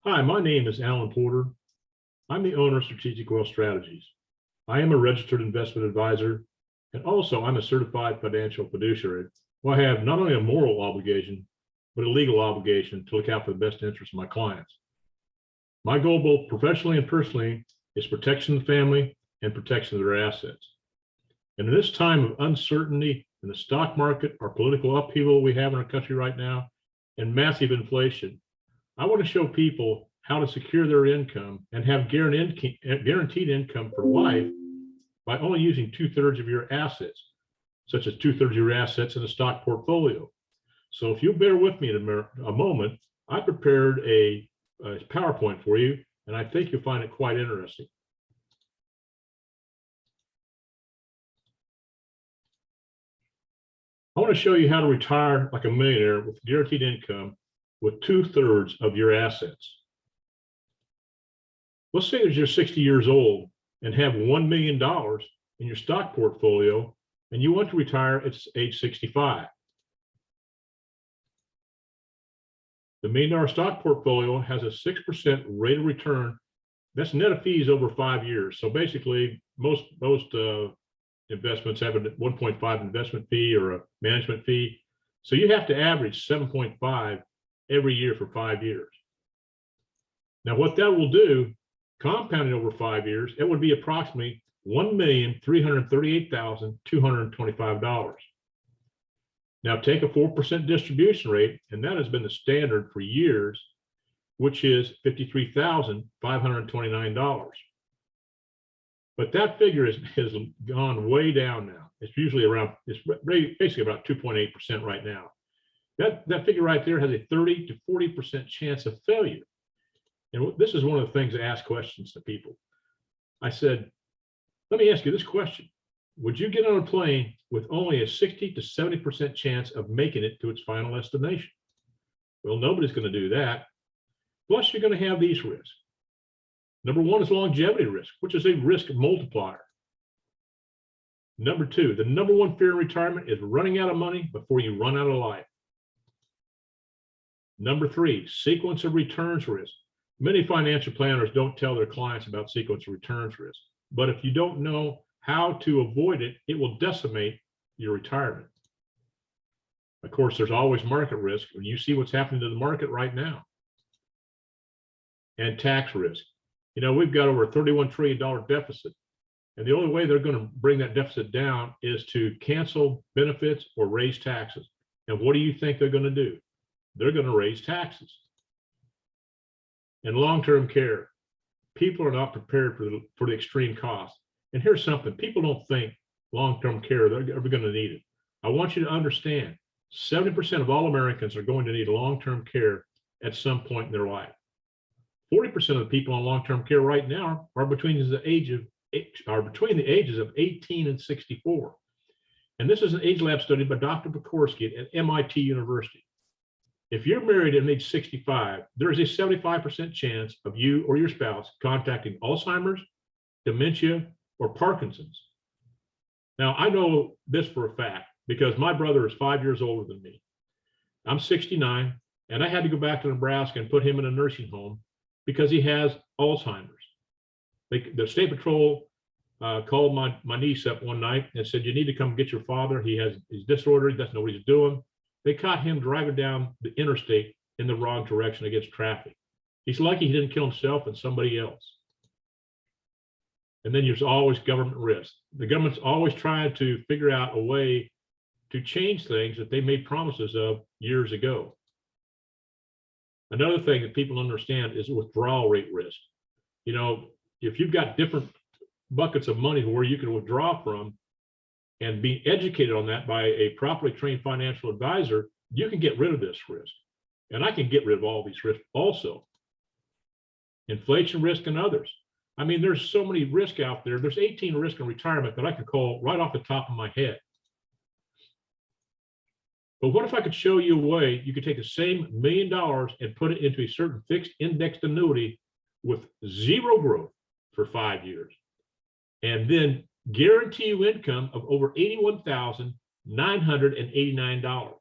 Hi, my name is Alan Porter. I'm the owner of Strategic Wealth Strategies. I am a registered investment advisor, and also I'm a certified financial fiduciary. Well, I have not only a moral obligation, but a legal obligation to look out for the best interests of my clients. My goal, both professionally and personally, is protection of the family and protection of their assets. And in this time of uncertainty in the stock market, our political upheaval we have in our country right now, and massive inflation, I want to show people how to secure their income and have guaranteed income for life by only using 2/3 of your assets, such as 2/3 of your assets in a stock portfolio. So if you'll bear with me a moment, I prepared a PowerPoint for you, and I think you'll find it quite interesting. I want to show you how to retire like a millionaire with guaranteed income with 2/3 of your assets. Let's say that you're 60 years old and have $1 million in your stock portfolio, and you want to retire at age 65. The $1 million stock portfolio has a 6% rate of return. That's net of fees over 5 years. So basically, most investments have a 1.5 investment fee or a management fee. So you have to average 7.5 every year for 5 years. Now, what that will do, compounded over 5 years, it would be approximately $1,338,225. Now take a 4% distribution rate, and that has been the standard for years, which is $53,529. But that figure has gone way down now. It's usually around, it's basically about 2.8% right now. That figure right there has a 30 to 40% chance of failure. And this is one of the things I ask questions to people. I said, let me ask you this question. Would you get on a plane with only a 60 to 70% chance of making it to its final destination? Well, nobody's going to do that. Plus, you're going to have these risks. Number one is longevity risk, which is a risk multiplier. Number two, the number one fear in retirement is running out of money before you run out of life. Number three, sequence of returns risk. Many financial planners don't tell their clients about sequence of returns risk, but if you don't know how to avoid it, it will decimate your retirement. Of course, there's always market risk when you see what's happening to the market right now. And tax risk. You know, we've got over a $31 trillion deficit, and the only way they're going to bring that deficit down is to cancel benefits or raise taxes. And what do you think they're going to do? They're going to raise taxes. And long-term care, people are not prepared for the extreme cost. And here's something, people don't think long-term care, they're ever going to need it. I want you to understand, 70% of all Americans are going to need long-term care at some point in their life. 40% of the people on long-term care right now are between the ages of 18 and 64. And this is an age lab study by Dr. Pokorski at MIT University. If you're married at age 65, there is a 75% chance of you or your spouse contacting Alzheimer's, dementia, or Parkinson's. Now, I know this for a fact because my brother is 5 years older than me. I'm 69, and I had to go back to Nebraska and put him in a nursing home because he has Alzheimer's. The state patrol called my niece up one night and said, you need to come get your father. He's disordered, he doesn't know what he's doing. They caught him driving down the interstate in the wrong direction against traffic. He's lucky he didn't kill himself and somebody else. And then there's always government risk. The government's always trying to figure out a way to change things that they made promises of years ago. Another thing that people understand is withdrawal rate risk. You know, if you've got different buckets of money where you can withdraw from, and being educated on that by a properly trained financial advisor, you can get rid of this risk. And I can get rid of all these risks also. Inflation risk and others. I mean, there's so many risks out there. There's 18 risks in retirement that I could call right off the top of my head. But what if I could show you a way you could take the same $1 million and put it into a certain fixed indexed annuity with zero growth for 5 years, and then guarantee you income of over $81,989.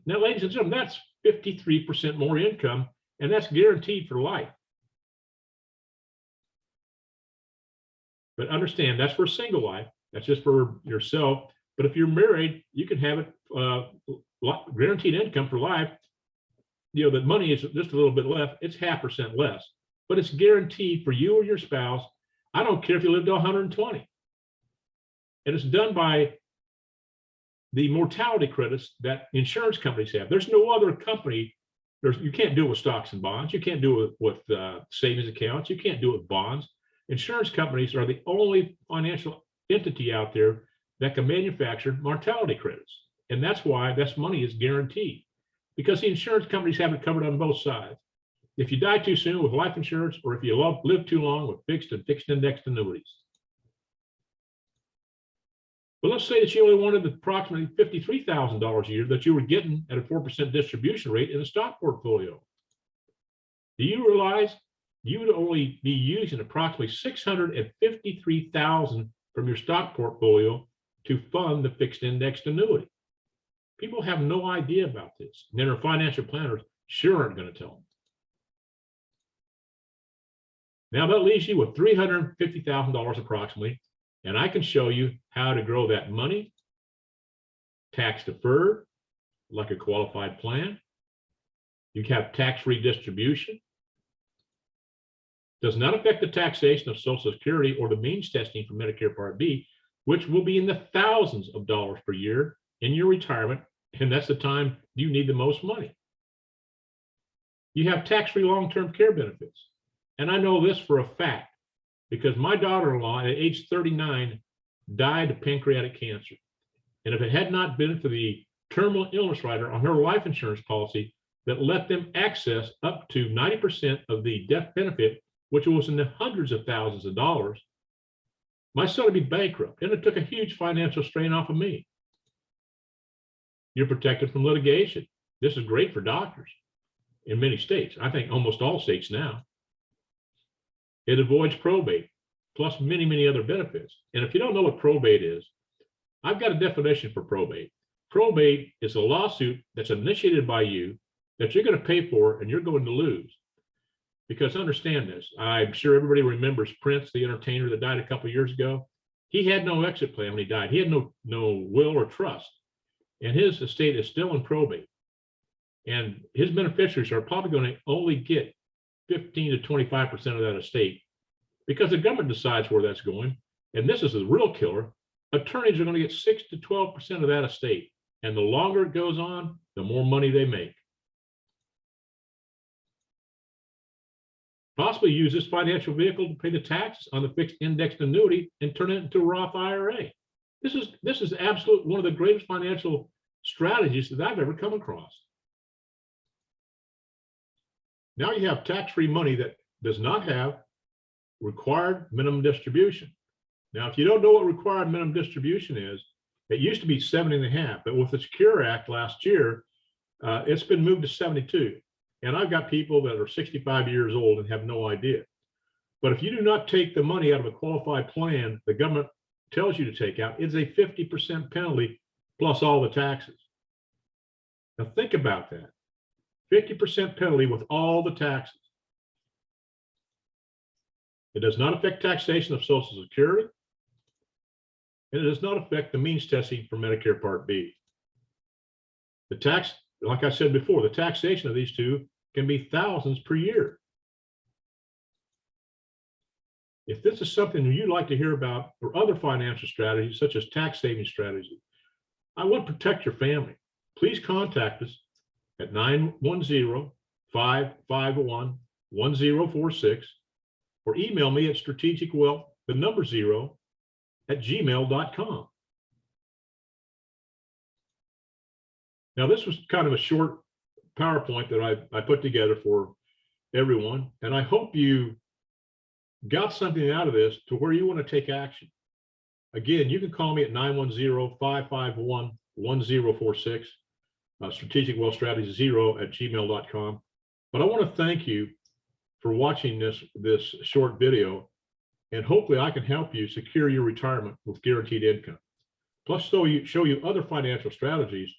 Now, ladies and gentlemen, that's 53% more income And that's guaranteed for life. But understand, that's for single life. That's just for yourself. But if you're married, you can have it guaranteed income for life. You know, the money is just a little bit left. It's 0.5% less, but it's guaranteed for you or your spouse. I don't care if you live to 120. And it's done by the mortality credits that insurance companies have. There's no other company. You can't do it with stocks and bonds. You can't do it with savings accounts. You can't do it with bonds. Insurance companies are the only financial entity out there that can manufacture mortality credits. And that's why this money is guaranteed, because the insurance companies have it covered on both sides. If you die too soon with life insurance, or if you live too long with fixed and fixed indexed annuities. But let's say that you only wanted approximately $53,000 a year that you were getting at a 4% distribution rate in a stock portfolio. Do you realize you would only be using approximately $653,000 from your stock portfolio to fund the fixed indexed annuity? People have no idea about this. And then our financial planners sure aren't going to tell them. Now that leaves you with $350,000 approximately, and I can show you how to grow that money tax deferred, like a qualified plan. You have tax-free distribution. Does not affect the taxation of Social Security or the means testing for Medicare Part B, which will be in the thousands of dollars per year in your retirement, and that's the time you need the most money. You have tax-free long-term care benefits. And I know this for a fact because my daughter-in-law at age 39 died of pancreatic cancer. And if it had not been for the terminal illness rider on her life insurance policy that let them access up to 90% of the death benefit, which was in the hundreds of thousands of dollars, my son would be bankrupt. And it took a huge financial strain off of me. You're protected from litigation. This is great for doctors in many states. I think almost all states now. It avoids probate, plus many, many other benefits. And if you don't know what probate is, I've got a definition for probate. Probate is a lawsuit that's initiated by you that you're going to pay for and you're going to lose. Because understand this, I'm sure everybody remembers Prince, the entertainer that died a couple of years ago. He had no exit plan when he died. He had no will or trust. And his estate is still in probate. And his beneficiaries are probably going to only get 15 to 25% of that estate because the government decides where that's going. And this is the real killer. Attorneys are going to get 6 to 12% of that estate. And the longer it goes on, the more money they make. Possibly use this financial vehicle to pay the taxes on the fixed indexed annuity and turn it into a Roth IRA. This is absolute one of the greatest financial strategies that I've ever come across. Now you have tax-free money that does not have required minimum distribution. Now, if you don't know what required minimum distribution is, it used to be 70.5, but with the Secure Act last year, it's been moved to 72. And I've got people that are 65 years old and have no idea. But if you do not take the money out of a qualified plan the government tells you to take out, it's a 50% penalty plus all the taxes. Now think about that. 50% penalty with all the taxes. It does not affect taxation of Social Security. And it does not affect the means testing for Medicare Part B. The tax, like I said before, the taxation of these two can be thousands per year. If this is something you'd like to hear about or other financial strategies, such as tax saving strategies, I want to protect your family. Please contact us at 910-551-1046 or email me at strategicwealth0@gmail.com. Now, this was kind of a short PowerPoint that I put together for everyone, and I hope you got something out of this to where you want to take action. Again, you can call me at 910-551-1046, strategicwealthstrategy0@gmail.com. But I want to thank you for watching this short video, and hopefully I can help you secure your retirement with guaranteed income. Plus, show you other financial strategies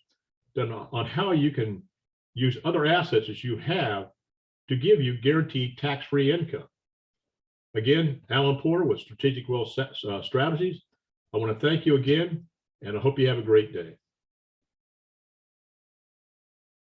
on how you can use other assets that you have to give you guaranteed tax-free income. Again, Alan Porter with Strategic Wealth Strategies. I want to thank you again, and I hope you have a great day.